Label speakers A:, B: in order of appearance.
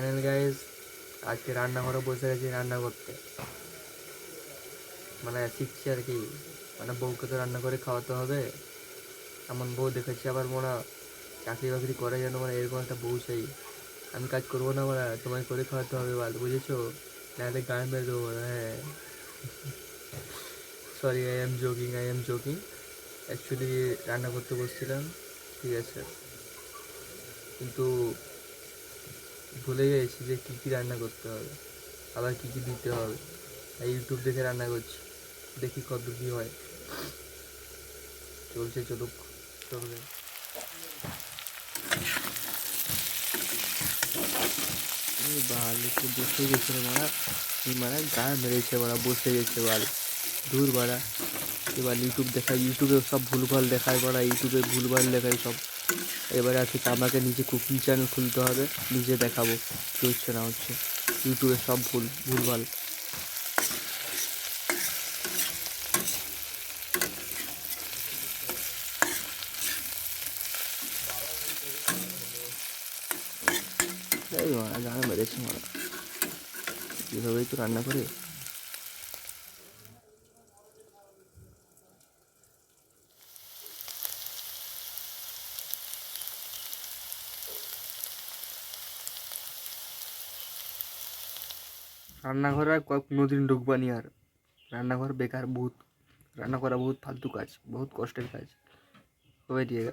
A: Final guys, আজকে রান্নাঘরে বসে গেছি রান্না করতে, মানে শিখছি আর কি। মানে বউকে তো রান্না করে খাওয়াতে হবে, এমন বউ দেখেছি। আবার মনে চাকরি বাকরি করে যেন, মানে এরকম একটা বউ চাই। আমি কাজ করবো না, মানে তোমায় করে খাওয়াতে হবে, বল বুঝেছো? নাহলে গান মেরে দেবো। হ্যাঁ, sorry, I am joking. Actually রান্না করতে বসছিলাম, ঠিক আছে, কিন্তু ভুলে গেছি যে কী কী রান্না করতে হবে, আবার কী কী দিতে হবে। তাই ইউটিউব দেখে রান্না করছি, দেখি কত কী হয়। চলুক, চলবে। বাল একটু বসে গেছে রে মারা, মারা গায়ে মেরেছে মারা, বসে গেছে বাল, দূর বাড়া। এবার ইউটিউব দেখায়, ইউটিউবে সব ভুলভাল দেখায় মারা, ইউটিউবে ভুলভাল দেখায় সব। এবারে আছে আমাকে নিজে কুকিং চ্যানেল খুলতে হবে, নিজে দেখাবো কী হচ্ছে না হচ্ছে। ইউটিউবে সব ভুলভাল। এই মারা গায়ে মেরেছে মারা, এভাবেই তো রান্না করে। রান্নাঘরে আর কোনোদিন ঢুকবানি আর। রান্নাঘর বেকার, বহুত রান্না করা বহুত ফালতু কাজ, বহুত কষ্টের কাজ। কবে দিয়ে